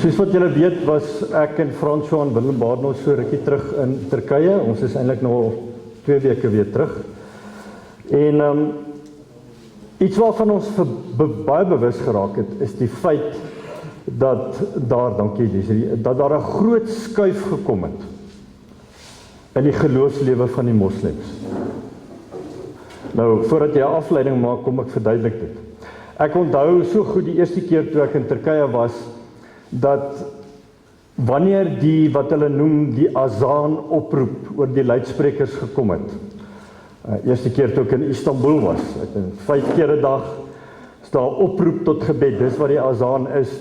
Soos wat julle weet, was ek en François en Willem Baardenhof so rukkie terug in Turkye. Ons is eintlik nou al 2 weke weer terug. En iets waarvan ons baie bewus geraak het, is die feit dat daar, dankie Desiree, dat daar 'n groot skuif gekom het in die geloofslewe van die moslems. Nou, voordat jy 'n afleiding maak, kom ek verduidelik dit. Ek onthou so goed die eerste keer toe ek in Turkye was, dat wanneer die, wat hulle noem, die azaan oproep oor die luidsprekers gekom het. Eerste keer toe ek in Istanbul was, ek het 5 keer 'n dag, is daar oproep tot gebed, dis wat die azaan is.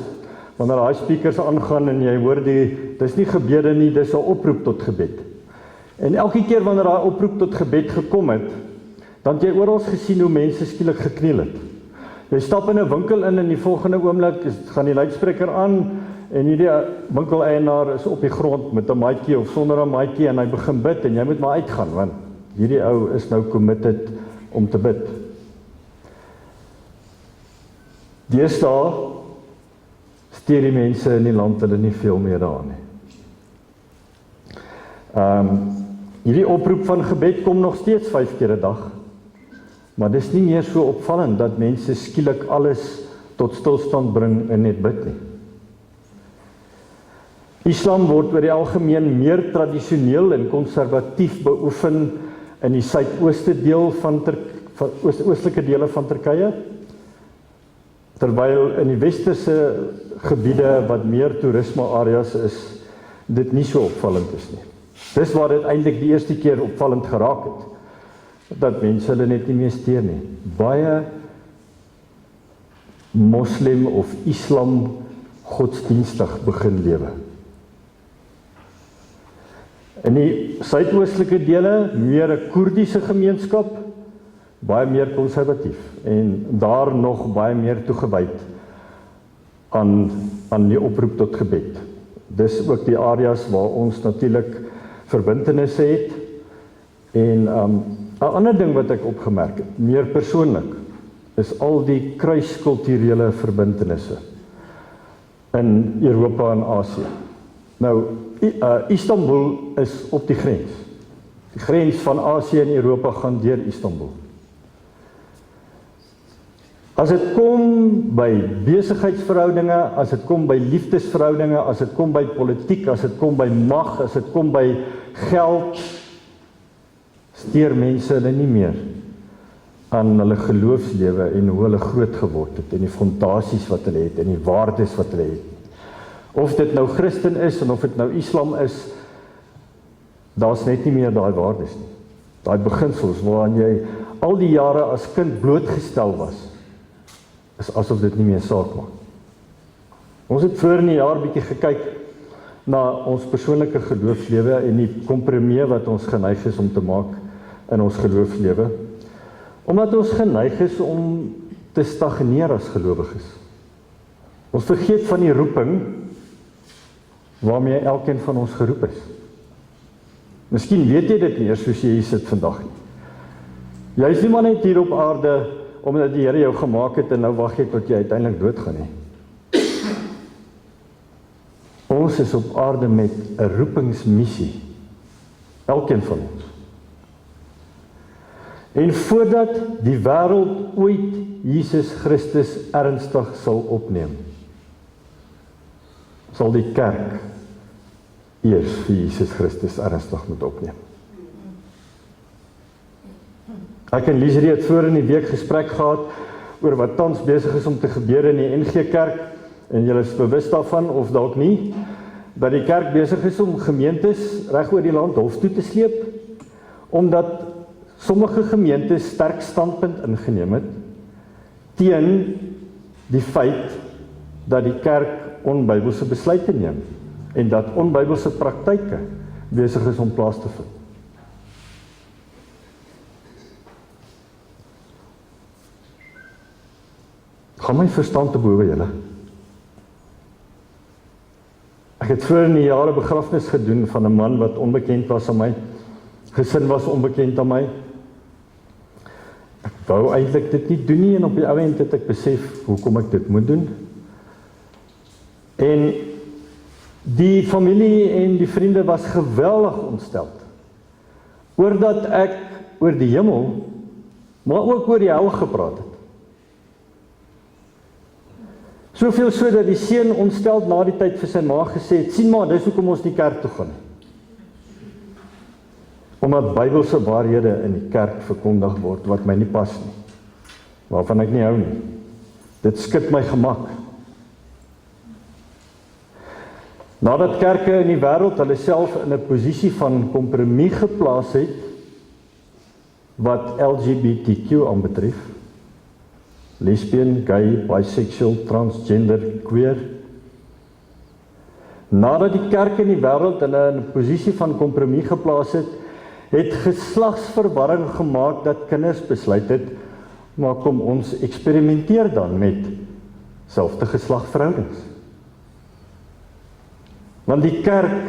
Wanneer daai speakers aangaan en jy hoor dis nie gebede nie, dis 'n oproep tot gebed. En elke keer wanneer daai oproep tot gebed gekom het, dan het jy oral gesien hoe mense skielik gekniel het. Jy stap in 'n winkel in en die volgende oomblik gaan die luidspreker aan en hierdie winkeleienaar is op die grond met 'n maatjie of sonder 'n maatjie en hy begin bid en jy moet maar uitgaan want hierdie ou is nou committed om te bid. Deesdae steur die mense in die land hulle nie veel meer daaraan nie. Hierdie oproep van gebed kom nog steeds 5 keer 'n dag. Maar dis nie meer so opvallend dat mense skielik alles tot stilstand bring en net bid nie. Islam word oor die algemeen meer tradisioneel en konservatief beoefen in die suidooste deel van oostelike dele van Turkye, terwyl in die westerse gebiede wat meer toerisme areas is, dit nie so opvallend is nie. Dis waar dit eintlik die eerste keer opvallend geraak het, dat mense hulle net nie meer steur nie. Baie moslim of islam godsdienstig begin lewe. In die suidoostelike dele, meer 'n Koerdiese gemeenskap, baie meer konservatief en daar nog baie meer toegewyd aan die oproep tot gebed. Dis ook die areas waar ons natuurlik verbintenisse het. En 'n ander ding wat ek opgemerk het, meer persoonlik, is al die kruiskulturele verbintenisse in Europa en Asië. Nou, Istanbul is op die grens. Die grens van Asië en Europa gaan deur Istanbul. As dit kom by besigheidsverhoudinge, as dit kom by liefdesverhoudinge, as dit kom by politiek, as dit kom by mag, as dit kom by geld, steur mense hulle nie meer aan hulle geloofslewe en hoe hulle groot geword het en die fondasies wat hulle het en die waardes wat hulle het. Of dit nou Christen is en of dit nou Islam is, daar's net nie meer daai waardes nie. Daai beginsels waaraan jy al die jare as kind blootgestel was, is asof dit nie meer saak maak. Ons het vroeër in die jaar bietjie gekyk na ons persoonlike geloofslewe en die kompromie wat ons geneig is om te maak in ons geloofslewe, omdat ons geneig is om te stagneer as gelowiges. Ons vergeet van die roeping waarmee elkeen van ons geroep is. Miskien weet jy dit nie eers soos jy hier sit vandag nie. Jy is nie maar net hier op aarde omdat die Here jou gemaak het en nou wag jy tot jy uiteindelik doodgaan nie. Ons is op aarde met 'n roepingsmissie. Elkeen van ons. En voordat die wêreld ooit Jesus Christus ernstig sal opneem, sal die kerk eers vir Jesus Christus ernstig moet opneem. Ek en Desiree het voor in die week gesprek gehad oor wat tans besig is om te gebeur in die NG Kerk, en julle is bewus daarvan, of dalk nie, dat die kerk besig is om gemeentes reg oor die land hof toe te sleep, omdat sommige gemeentes sterk standpunt ingeneem het teen die feit dat die kerk onbybelse besluite neem en dat onbybelse praktyke besig is om plaas te vind. Gaan my verstand te bowe julle. Ek het voor in die jare begrafnis gedoen van 'n man wat onbekend was aan my. Gesin was onbekend aan my. Ek wou eintlik dit nie doen nie en op die ou end het ek besef hoekom ek dit moet doen. En die familie en die vriende was geweldig ontsteld oordat ek oor die hemel, maar ook oor die hel gepraat het. Soveel so dat die seun ontsteld na die tyd vir sy ma gesê het, sien maar, dis hoekom ons nie kerk toe gaan nie. Omdat Bybelse waarhede in die kerk verkondig word wat my nie pas nie, waarvan ek nie hou nie. Dit skud my gemak. Nadat kerke in die wêreld hulle self in 'n posisie van kompromie geplaas het wat LGBTQ aanbetref, lesbian, gay, bisexual, transgender, queer. Nadat die kerk in die wêreld hulle in 'n posisie van kompromie geplaas het, het geslagsverwarring gemaak dat kinders besluit het, maar kom ons eksperimenteer dan met selfde geslagverhoudings. Want die kerk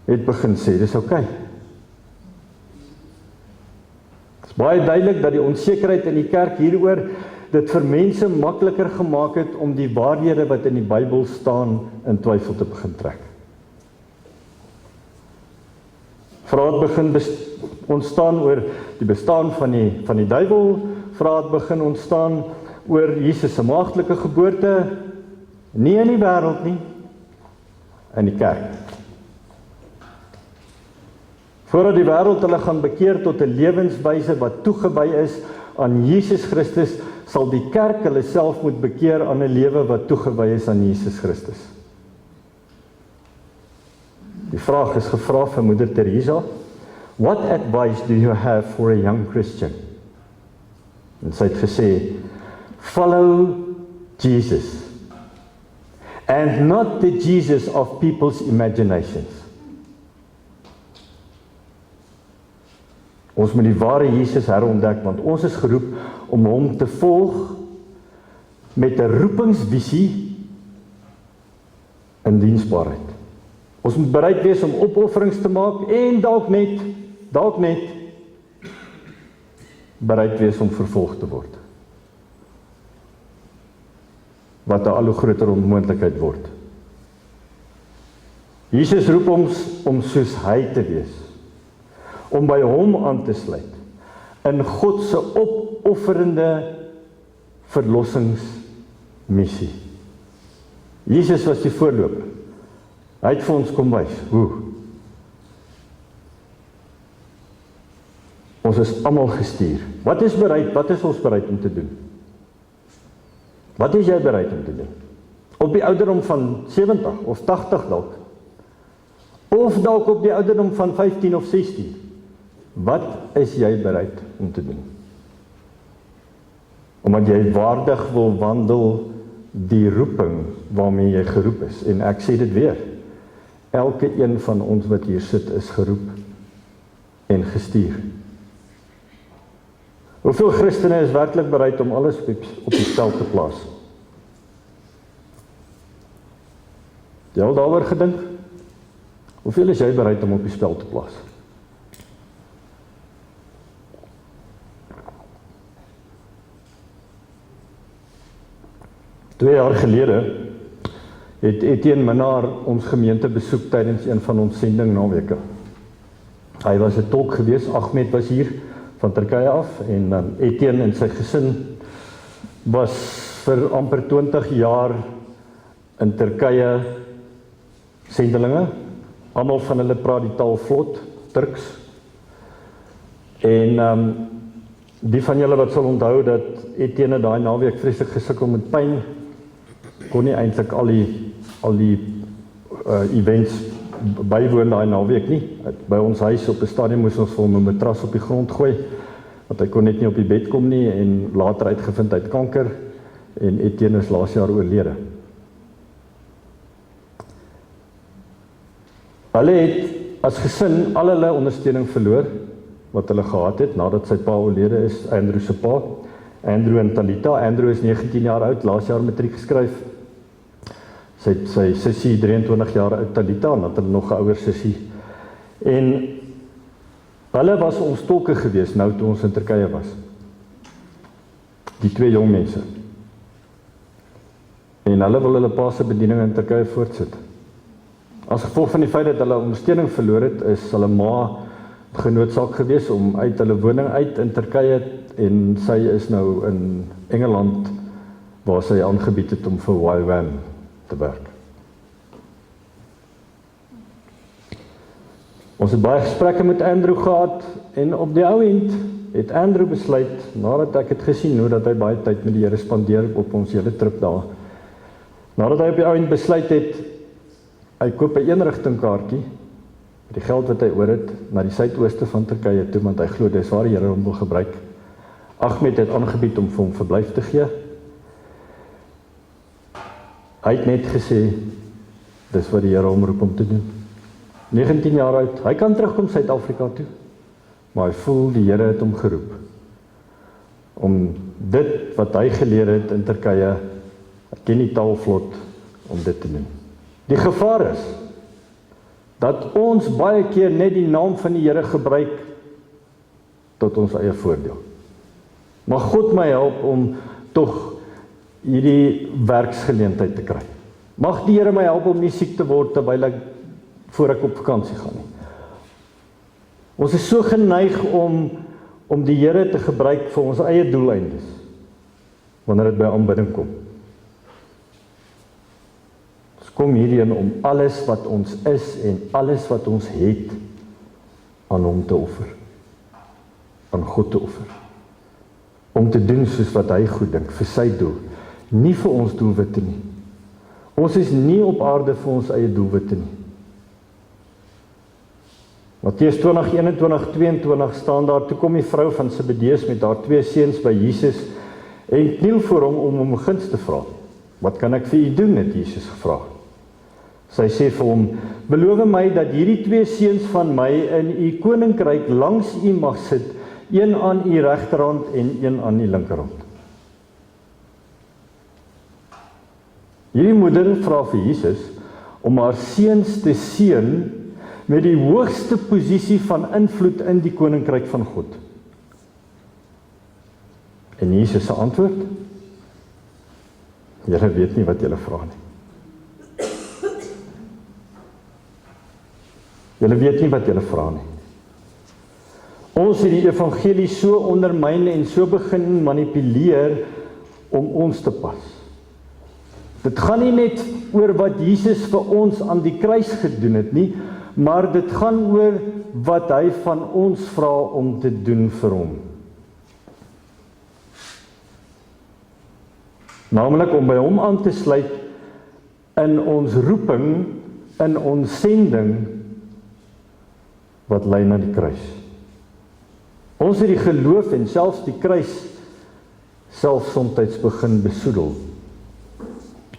het begin sê, dis oukei. Dit is baie duidelik dat die onsekerheid in die kerk hieroor dit vir mense makliker gemaak het om die waarhede wat in die Bybel staan in twyfel te begin trek. Vrae begin ontstaan oor die bestaan van die duiwel, vrae begin ontstaan oor Jesus se maagdelike geboorte, nie in die wêreld nie, in die kerk. Voordat die wêreld hulle gaan bekeer tot 'n lewenswyse wat toegewy is aan Jesus Christus, sal die kerk hulle self moet bekeer aan 'n lewe wat toegewy is aan Jesus Christus. Die vraag is gevra vir Moeder Teresa, what advice do you have for a young Christian? En sy het gesê, follow Jesus, and not the Jesus of people's imaginations. Ons moet die ware Jesus herontdek, want ons is geroep om hom te volg met 'n roepingsvisie in diensbaarheid. Ons moet bereid wees om opofferings te maak en dalk net bereid wees om vervolg te word. Wat 'n al hoe groter onmoontlikheid word. Jesus roep ons om soos hy te wees, om by hom aan te sluit in God se opofferende verlossingsmissie. Jesus was die voorloper. Hy het vir ons kom wys hoe. Ons is almal gestuur. Wat is ons bereid om te doen? Wat is jy bereid om te doen? Op die ouderdom van 70 of 80 dalk? Of dalk op die ouderdom van 15 of 16? Wat is jy bereid om te doen? Omdat jy waardig wil wandel die roeping waarmee jy geroep is. En ek sê dit weer, elke een van ons wat hier sit is geroep en gestuur. Hoeveel Christene is werklik bereid om alles op die spel te plaas? Jy al daaroor gedink? Hoeveel is jy bereid om op die spel te plaas? Twee jaar gelede het Etienne Minnaar ons gemeente besoek tydens een van ons sending naweke. Hy was 'n tolk gewees, Ahmed was hier van Turkye af en Etienne en sy gesin was vir amper 20 jaar in Turkye sendelinge. Almal van hulle praat die taal vlot, Turks. En die van julle wat sal onthou dat Etienne daai naweek vreeslik gesukkel met pyn, kon nie eintlik al die events bywoon daai naweek nie. By ons huis op 'n stadium moes ons vir hom 'n matras op die grond gooi, want hy kon net nie op die bed kom nie en later uitgevind hy het kanker en Etienne is laas jaar oorlede. Hulle het as gesin al hulle ondersteuning verloor wat hulle gehad het nadat sy pa oorlede is, Andrew se pa, Andrew en Talita. Andrew is 19 jaar oud, laas jaar matriek geskryf. Sy sussie 23 jaar oud, Talita, en het hulle nog 'n ouer sussie. En hulle was ons tolke gewees nou toe ons in Turkye was. Die twee jong mense. en hulle wil hulle pa se bediening in Turkye voortsit. As gevolg van die feit dat hulle ondersteuning verloor het, is hulle ma genoodsaak gewees om uit hulle woning uit in Turkye, en sy is nou in Engeland waar sy aangebied het om vir YWAM te werk. Ons het baie gesprekke met Andrew gehad, en op die ou end het Andrew besluit, nadat ek het gesien hoe dat hy baie tyd met die Here spandeer op ons hele trip daar, nadat hy op die ou end besluit het, hy koop 'n eenrigtingkaartjie, met die geld wat hy oor het, na die suidooste van Turkye toe, want hy glo dis waar die Here hom wil gebruik. Ahmed het aangebied om vir hom verblyf te gee. Hy het net gesê, dis wat die Here hom roep om te doen. 19 jaar oud, hy kan terugkom Suid-Afrika toe, maar hy voel die Here het hom geroep, om dit wat hy geleer het in Turkye, hy ken die taal vlot, om dit te doen. Die gevaar is, dat ons baie keer net die naam van die Here gebruik, tot ons eie voordeel. Mag God my help om tog hierdie werksgeleentheid te kry. Mag die Here my help om nie siek te word terwyl ek voor ek op vakansie gaan nie. Ons is so geneig om die Here te gebruik vir ons eie doeleindes, wanneer dit by aanbidding kom. Ons kom hierheen om alles wat ons is en alles wat ons het aan hom te offer, aan God te offer, om te doen soos wat hy goed dink, vir sy doel, nie vir ons doelwitte nie. Ons is nie op aarde vir ons eie doelwitte nie. Matteus 20:21-22 staan daar, toe kom die vrou van Zebedeus met haar 2 seuns by Jesus en kniel voor hom om hom 'n guns te vra. Wat kan ek vir u doen, het Jesus gevra. Sy sê vir hom, beloof my dat hierdie 2 seuns van my in u koninkryk langs u mag sit, een aan u regterhand en een aan u linkerhand. Hierdie moeder vra vir Jesus om haar seuns te seën met die hoogste posisie van invloed in die koninkryk van God. En Jesus se antwoord? Julle weet nie wat julle vra nie. Julle weet nie wat julle vra nie. Ons het die evangelie so ondermyn en so begin manipuleer om ons te pas. Dit gaan nie net oor wat Jesus vir ons aan die kruis gedoen het nie, maar dit gaan oor wat hy van ons vra om te doen vir hom. Naamlik om by hom aan te sluit in ons roeping, in ons sending, wat lei na die kruis. Ons het die geloof en selfs die kruis selfs soms begin besoedel,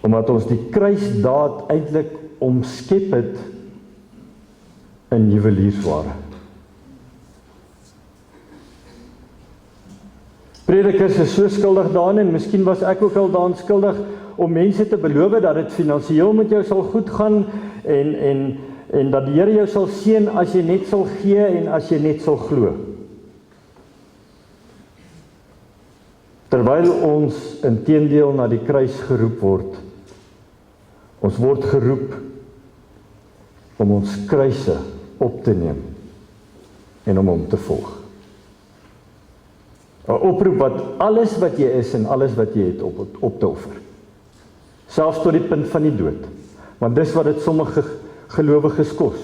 omdat ons die kruisdaad eintlik omskep het in juweliersware. Predikers is so skuldig daarin, en miskien was ek ook al daarin skuldig, om mense te beloof dat dit finansiëel met jou sal goed gaan, en dat die Here jou sal seën as jy net sal gee en as jy net sal glo. Terwyl ons inteendeel na die kruis geroep word, ons word geroep om ons kruise op te neem en om hom te volg. 'n Oproep wat alles wat jy is en alles wat jy het op te offer. Selfs tot die punt van die dood. Want dis wat dit sommige gelowiges kos.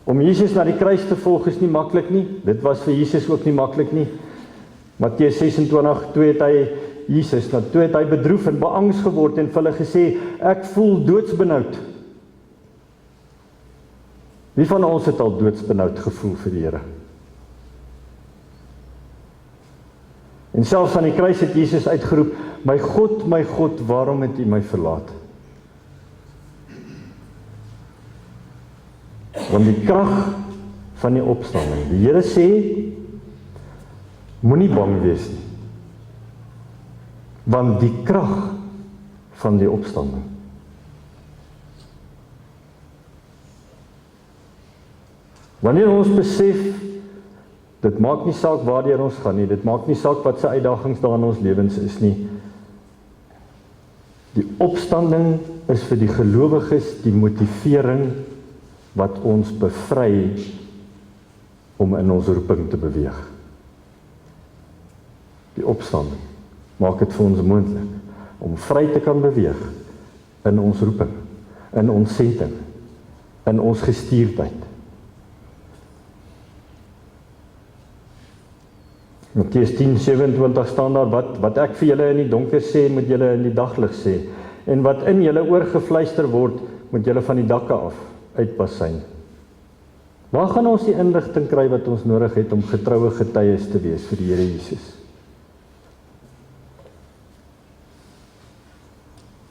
Om Jesus na die kruis te volg is nie maklik nie. Dit was vir Jesus ook nie maklik nie. Matteus 26, toe het hy Jesus, toe het hy bedroef en beangs geword en vir hulle gesê, ek voel doodsbenoud. Wie van ons het al doodsbenoud gevoel vir die Here? En selfs aan die kruis het Jesus uitgeroep, my God, waarom het U my verlaat? Want die krag van die opstanding. Die Here sê, moenie bang wees nie. Want die krag van die opstanding. Wanneer ons besef, dit maak nie saak waardeur ons gaan nie, dit maak nie saak wat se uitdagings daar in ons lewens is nie, Die opstanding is vir die gelowiges die motivering wat ons bevry om in ons roeping te beweeg. Die opstanding maak dit vir ons moontlik om vry te kan beweeg in ons roeping, in ons sending, in ons gestuurdheid. Matteus 10:27 staan daar, wat ek vir julle in die donker sê, moet julle in die daglig sê, en wat in julle oorgefluister word, moet julle van die dakke af uitbasyn. Waar gaan ons die inligting kry wat ons nodig het om getroue getuies te wees vir die Here Jesus?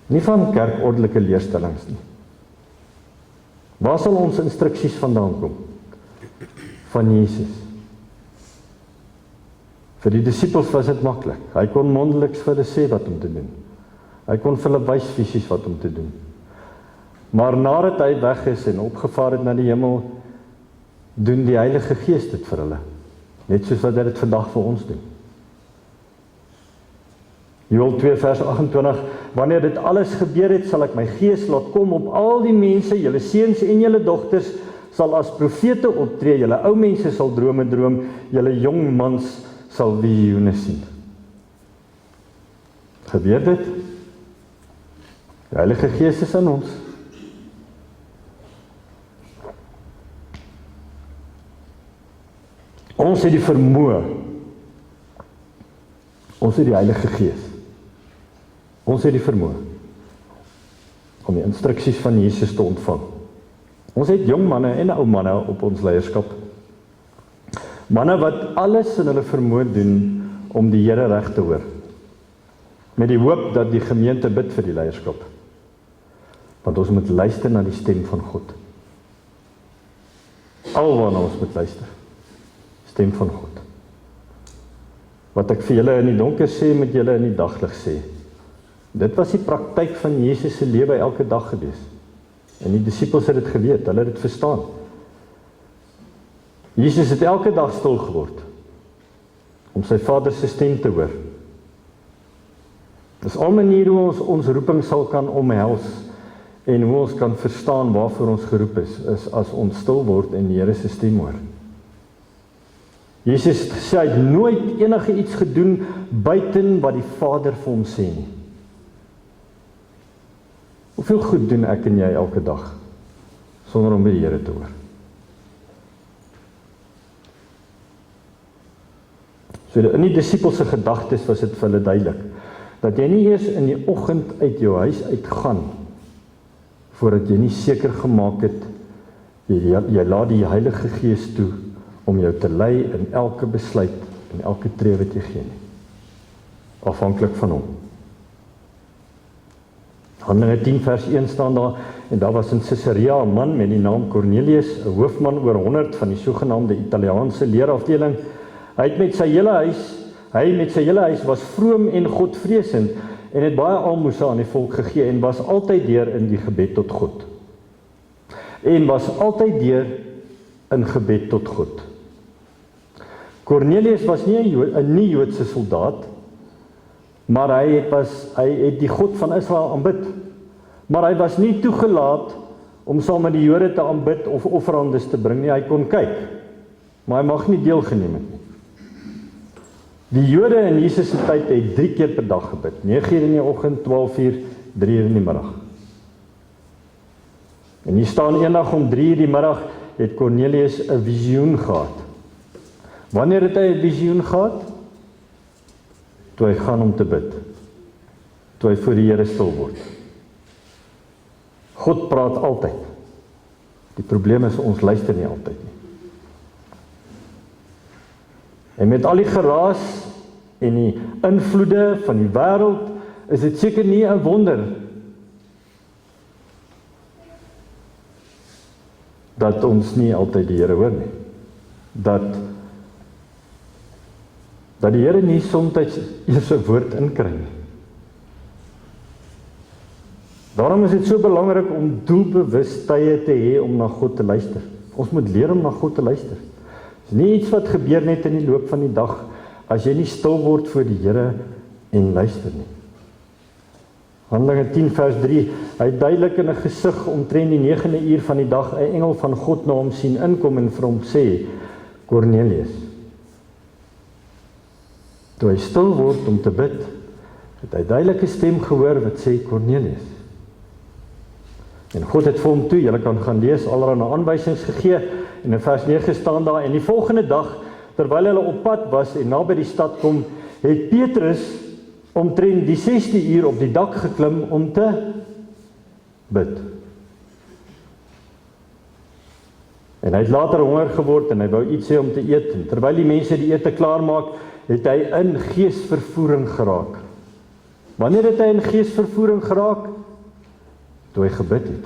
Nie van kerkordelike leerstellings nie. Waar sal ons instruksies vandaan kom? Van Jesus. Vir die disippels was dit maklik. Hy kon mondeliks vir hulle sê wat om te doen. Hy kon vir hulle wys fisies wat om te doen. Maar nadat hy weg is en opgevaar het na die hemel, doen die Heilige Gees dit vir hulle. Net soos wat hy dit vandag vir ons doen. Joël 2 vers 28, wanneer dit alles gebeur het, sal ek my Gees laat kom op al die mense, julle seuns en julle dogters sal as profete optree, julle ou mense sal drome droom, julle jong mans sal visioene sien. Gebeur dit? Die Heilige Gees is in ons. Ons het die vermoë. Ons het die Heilige Gees. Ons het die vermoë om die instruksies van Jesus te ontvang. Ons het jong manne en ou manne op ons leierskap. Manne wat alles in hulle vermoë doen om die Here reg te hoor. Met die hoop dat die gemeente bid vir die leierskap. Want ons moet luister na die stem van God. Alwaarna ons moet luister. Stem van God. Wat ek vir julle in die donker sê, moet julle in die daglig sê. Dit was die praktyk van Jesus se lewe elke dag gewees. En die disippels het dit geweet, hulle het dit verstaan. Jesus het elke dag stil geword om sy Vader se stem te hoor. Dis al maniere hoe ons roeping sal kan omhels en hoe ons kan verstaan waarvoor ons geroep is as ons stil word en die Here se stem hoor. Jesus sê hy het nooit enige iets gedoen buiten wat die Vader vir hom sê nie. Hoeveel goed doen ek en jy elke dag sonder om by die Here te hoor? So in die disippels se gedagtes was dit vir hulle duidelik dat jy nie eers in die oggend uit jou huis uitgaan voordat jy nie seker gemaak het jy laat die Heilige Gees toe om jou te lei in elke besluit en elke tree wat jy gee nie. Afhanklik van hom. Handelinge 10 vers 1 staan daar, en daar was in Caesarea 'n man met die naam Cornelius, 'n hoofman oor 100 van die sogenaamde Italiaanse leerafdeling. Hy met sy hele huis was vroom en godvreesend en het baie almoses aan die volk gegee en was altyd deur in die gebed tot God. Cornelius was nie 'n nie-Joodse soldaat, maar hy het die God van Israel aanbid. Maar hy was nie toegelaat om saam met die Jode te aanbid of offerandes te bring nie. Hy kon kyk, maar hy mag nie deelgeneem het nie. Die Jode in Jesus se tyd het 3 keer per dag gebid. 9:00 in die oggend, 12:00, 3:00 in die middag. En hier staan eendag om 3:00 die middag het Cornelius 'n visioen gehad. Wanneer het hy 'n visioen gehad? Toe hy gaan om te bid. Toe hy voor die Here stil word. God praat altyd. Die probleem is ons luister nie altyd nie. En met al die geraas en die invloede van die wêreld is dit seker nie 'n wonder dat ons nie altyd die Here hoor nie. Dat die Here nie soms eers 'n woord inkry nie. Daarom is dit so belangrik om doelbewus tye te hê om na God te luister. Ons moet leer om na God te luister. Dit is nie iets wat gebeur net in die loop van die dag as jy nie stil word voor die Here en luister nie. Handelinge 10 vers 3, hy het duidelik in 'n gesig omtrent die 9de uur van die dag 'n engel van God na hom sien inkom en vir hom sê, Kornelius. Toe hy stil word om te bid, het hy duidelike stem gehoor wat sê, Kornelius. En God het vir hom toe, julle kan gaan lees, allerlei aanwysings gegee, en in vers 9 staan daar, en die volgende dag, terwyl hulle op pad was en naby die stad kom, het Petrus omtrent die 6de uur op die dak geklim om te bid. En hy het later honger geword en hy wou iets hê om te eet, en terwyl die mense die ete klaarmaak, het hy in geesvervoering geraak. Wanneer het hy in geesvervoering geraak? Toe hy gebid het.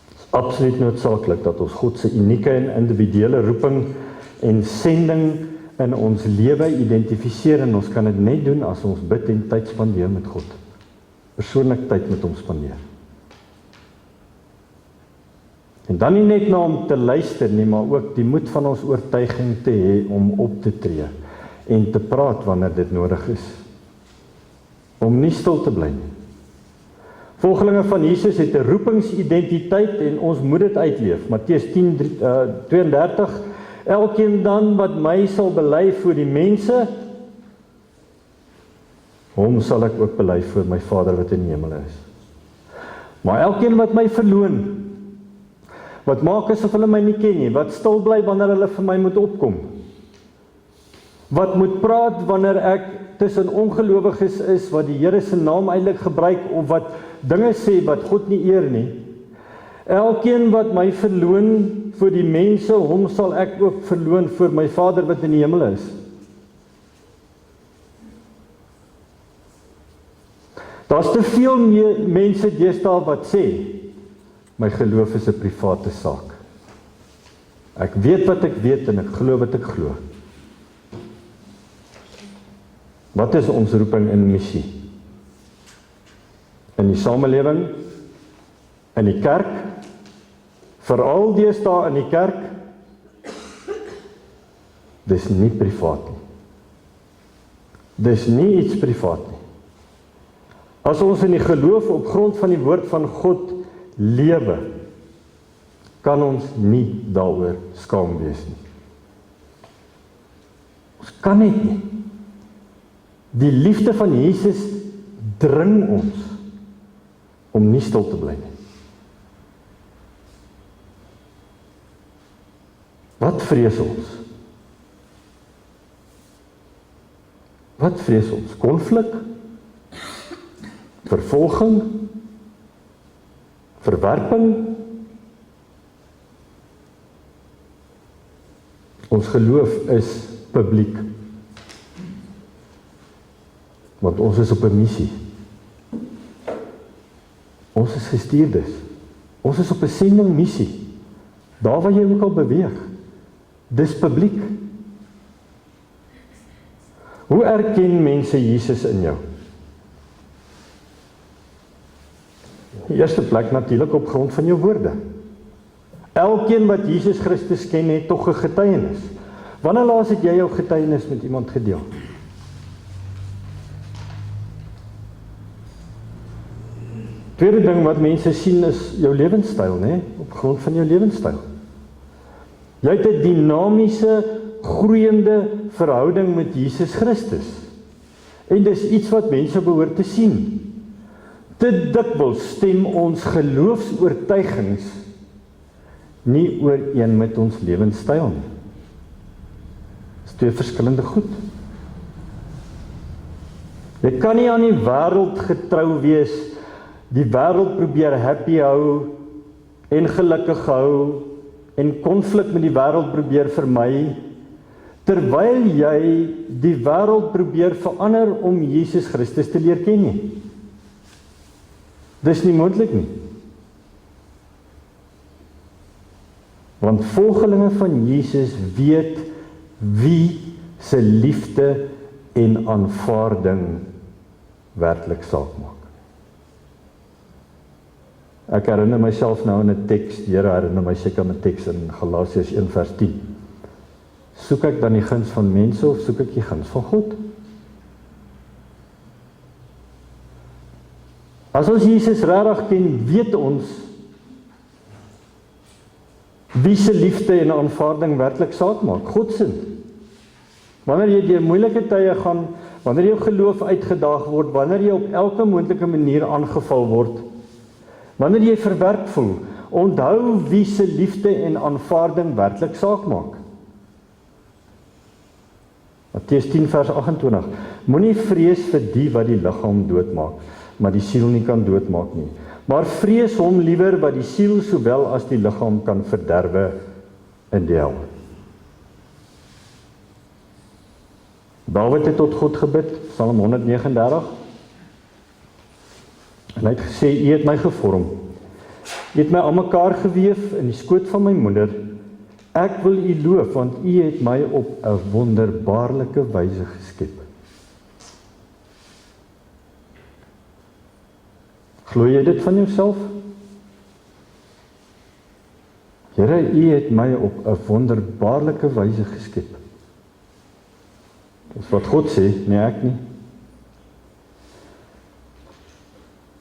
Het is absoluut noodsaaklik dat ons God se unieke en individuele roeping en sending in ons lewe identifiseer, en ons kan dit net doen as ons bid en tyd spandeer met God. Persoonlik tyd met hom spandeer. En dan nie net na hom te luister nie, maar ook die moed van ons oortuiging te hê om op te tree en te praat wanneer dit nodig is. Om nie stil te bly nie. Volgelinge van Jesus het 'n roepingsidentiteit en ons moet dit uitleef. Matteus 10:32 Elkeen dan wat my sal bely voor die mense, hom sal ek ook bely voor my Vader wat in die hemel is. Maar elkeen wat my verloon, wat maak asof hulle my nie ken nie, wat stil bly wanneer hulle vir my moet opkom, wat moet praat wanneer ek tussen ongelowiges is, wat die Here se naam eintlik gebruik, of wat dinge sê wat God nie eer nie, elkeen wat my verloon vir die mense, hom sal ek ook verloon vir my Vader wat in die hemel is. Daar's te veel mense deesdae wat sê, my geloof is 'n private saak. Ek weet wat ek weet en ek glo wat ek glo. Wat is ons roeping en missie? In die samelewing, in die kerk, veral deesdae in die kerk, dis nie privaat nie. Dis nie iets privaat nie. As ons in die geloof op grond van die woord van God lewe, kan ons nie daaroor skaam wees nie. Ons kan net nie. Die liefde van Jesus dring ons om nie stil te bly nie. Wat vrees ons? Wat vrees ons? Konflik? Vervolging? Verwerping? Ons geloof is publiek. Want ons is op 'n missie. Ons is gestuurdes. Ons is op 'n sending missie. Daar waar jy ook al beweeg. Dis publiek. Hoe erken mense Jesus in jou? In die eerste plek natuurlik op grond van jou woorde. Elkeen wat Jesus Christus ken, het tog 'n getuienis. Wanneer laas het jy jou getuienis met iemand gedeel? Tweede ding wat mense sien is jou lewenstyl, né? Op grond van jou lewenstyl. Jy het 'n dinamiese, groeiende verhouding met Jesus Christus. En dis iets wat mense behoort te sien. Te dikwels stem ons geloofsoortuigings nie ooreen met ons lewenstyl nie. Dis twee verskillende goed. Jy kan nie aan die wêreld getrou wees, die wêreld probeer happy hou en gelukkig hou en konflik met die wêreld probeer vermy, terwyl jy die wêreld probeer verander om Jesus Christus te leer ken nie. Dis nie moontlik nie. Want volgelinge van Jesus weet wie se liefde en aanvaarding werklik saak maak. Ek herinner myself nou in 'n teks, die Here herinner my seker aan 'n teks in Galasiërs 1 vers 10. Soek ek dan die guns van mense of soek ek die guns van God? As ons Jesus regtig ken, weet ons wie se liefde en aanvaarding werklik saak maak. God se. Wanneer jy deur moeilike tye gaan, wanneer jou geloof uitgedaag word, wanneer jy op elke moontlike manier aangeval word, wanneer jy verwerp voel, onthou wie se liefde en aanvaarding werklik saak maak. Matteus 10 vers 28. Moenie vrees vir die wat die liggaam doodmaak, maar die siel nie kan doodmaak nie. Maar vrees hom liewer wat die siel sowel as die liggaam kan verderwe in die hel. Dawid het tot God gebid, Psalm 139. En hy het gesê, U het my gevorm. U het my aan mekaar geweef in die skoot van my moeder. Ek wil U loof, want U het my op 'n wonderbaarlike wyse geskep. Glo jy dit van jouself? Here, U het my op 'n wonderbaarlike wyse geskep. Dis wat God sê, nie ek nie.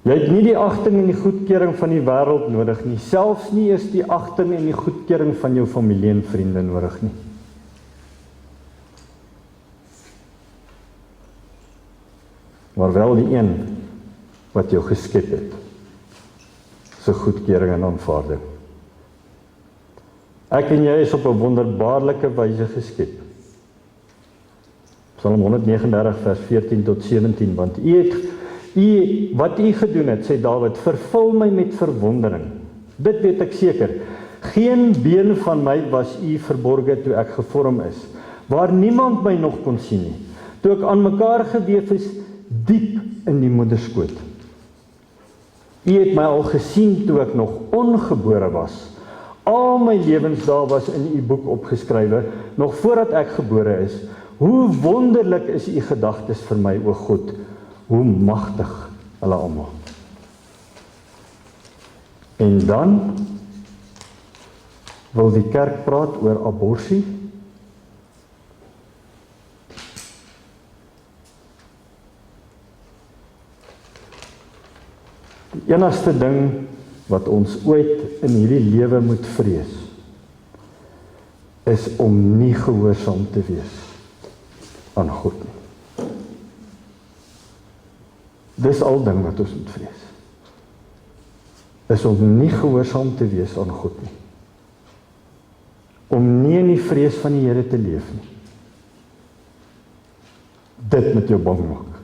Jy het nie die agting en die goedkeuring van die wêreld nodig nie, selfs nie eens die agting en die goedkeuring van jou familie en vriende nodig nie. Maar wel die een wat jou geskep het, se goedkeuring en aanvaarding. Ek en jy is op 'n wonderbaarlike wyse geskep. Psalm 139 vers 14 tot 17, want wat U gedoen het, sê Dawid, vervul my met verwondering. Dit weet ek seker. Geen been van my was U verborge toe ek gevorm is, waar niemand my nog kon sien nie. Toe ek aan mekaar geweef is, diep in die moederskoot. U het my al gesien toe ek nog ongebore was. Al my lewensdae was in U boek opgeskrywe, nog voordat ek gebore is. Hoe wonderlik is U gedagtes vir my, o God, hoe magtig hulle almal. En dan wil die kerk praat oor abortus. Die enigste ding wat ons ooit in hierdie lewe moet vrees, is om nie gehoorsaam te wees aan God nie. Dis al ding wat ons moet vrees. Is om nie gehoorsaam te wees aan God nie. Om nie in die vrees van die Here te leef nie. Dit moet jou bang maak.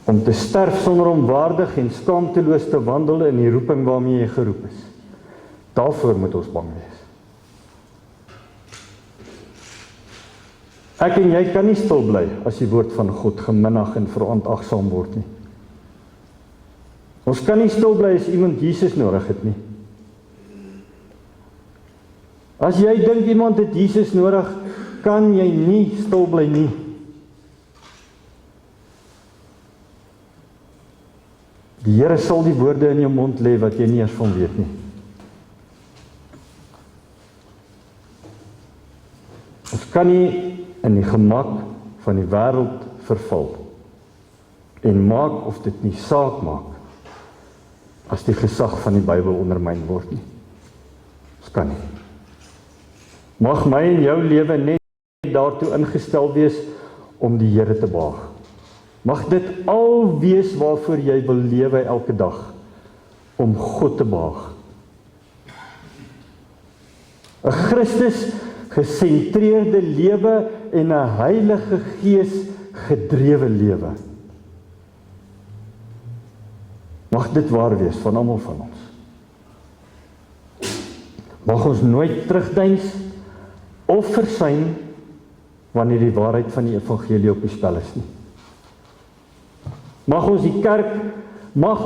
Om te sterf sonder om waardig en skaamteloos te wandel in die roeping waarmee jy geroep is. Daarvoor moet ons bang wees. Ek en jy kan nie stil bly as die woord van God geminnig en verontagsaam word nie. Ons kan nie stil bly as iemand Jesus nodig het nie. As jy dink iemand het Jesus nodig, kan jy nie stil bly nie. Die Here sal die woorde in jou mond lê wat jy nie eers van weet nie. Ons kan nie in die gemak van die wêreld verval en maak of dit nie saak maak as die gesag van die Bybel ondermyn word nie. Ons kan nie. Mag my en jou lewe net daartoe ingestel wees om die Here te behaag. Mag dit al wees waarvoor jy wil lewe elke dag, om God te behaag. 'n Christus gesentreerde lewe en 'n Heilige Gees gedrewe lewe. Mag dit waar wees van almal van ons. Mag ons nooit terugdeins of versuim wanneer die waarheid van die evangelie op die spel is nie. Mag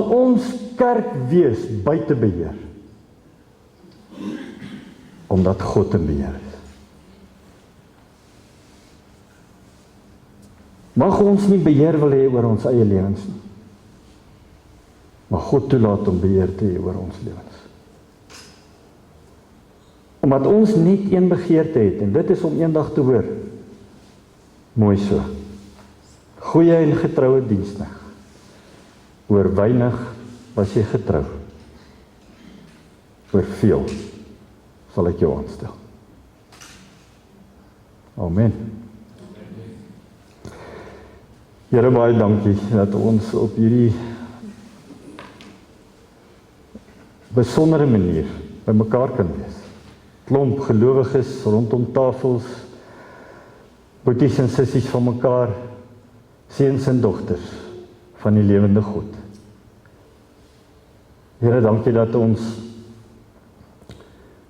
ons kerk wees buite beheer. Omdat God in beheer is. Mag ons nie beheer wil hê oor ons eie lewens nie. Mag God toelaat om beheer te hê oor ons lewens. Omdat ons net een begeerte het, en dit is om eendag te hoor, mooi so, Goeie en getroue diensknegt. Oor weinig was jy getrou. Oor veel sal ek jou aanstel. Amen. Here, baie dankie dat ons op hierdie besondere manier by mekaar kan wees. Klomp gelowiges rondom tafels, boeties en sissies van mekaar, seuns en dogters van die lewende God. Here, dankie dat ons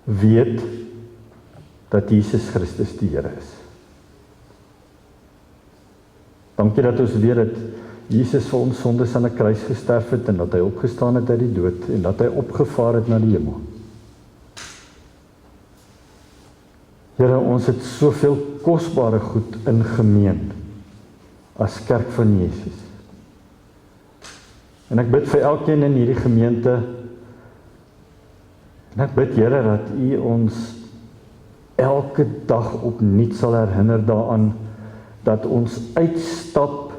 weet dat Jesus Christus die Here is. Dankie dat ons weet dat Jesus vir ons sondes aan 'n kruis gesterf het en dat hy opgestaan het uit die dood en dat hy opgevaar het na die hemel. Here, ons het soveel kosbare goed in gemeen as kerk van Jesus. En ek bid vir elkeen in hierdie gemeente, en ek bid, Here, dat U ons elke dag opnuut sal herinner daaraan dat ons uitstap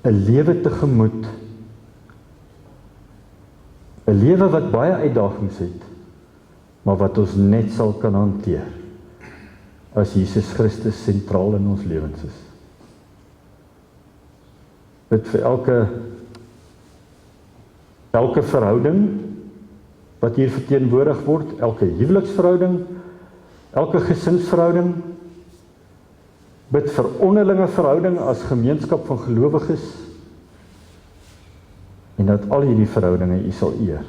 'n lewe tegemoet, 'n lewe wat baie uitdagings het, maar wat ons net sal kan hanteer as Jesus Christus sentraal in ons lewens is. Bid vir elke verhouding wat hier verteenwoordig word, elke huweliksverhouding, elke gesinsverhouding, bid vir onderlinge verhouding as gemeenskap van gelowiges, en dat al hierdie verhoudinge U sal eer.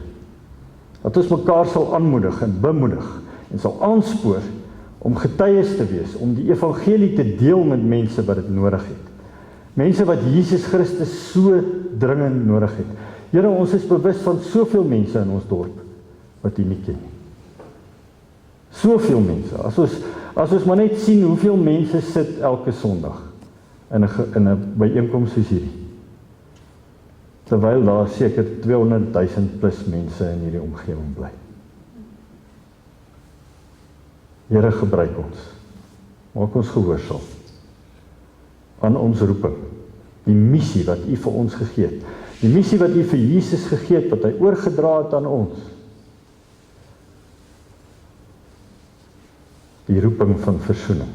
Dat ons mekaar sal aanmoedig en bemoedig, en sal aanspoor om getuies te wees, om die evangelie te deel met mense wat dit nodig het. Mense wat Jesus Christus so dringend nodig het. Here, ons is bewus van soveel mense in ons dorp, wat U nie ken nie. Soveel mense, as ons maar net sien hoeveel mense sit elke Sondag in 'n byeenkoms soos hierdie. Terwyl daar seker 200,000 plus mense in hierdie omgewing bly. Here, gebruik ons. Maak ons gehoorsaam aan ons roeping. Die missie wat U vir ons gegee het. Die missie wat U vir Jesus gegee het, wat hy oorgedra het aan ons. Die roeping van versoening.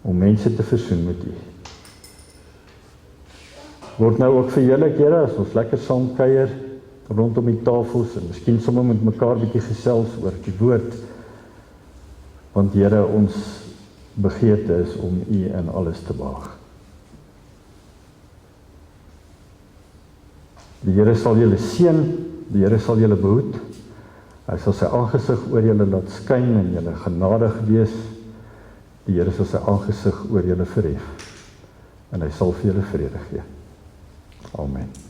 Om mense te versoen met U. Word nou ook vir julle, Here, as ons lekker saam kuier rondom die tafels en miskien sommer met mekaar bietjie gesels oor die woord. Want Here, ons begeerte is om U in alles te behaag. Die Here sal julle seën, die Here sal julle behoed. Hy sal sy aangesig oor julle laat skyn en julle genadig wees. Die Here sal sy aangesig oor julle verhef. En hy sal vir julle vrede gee. Amen.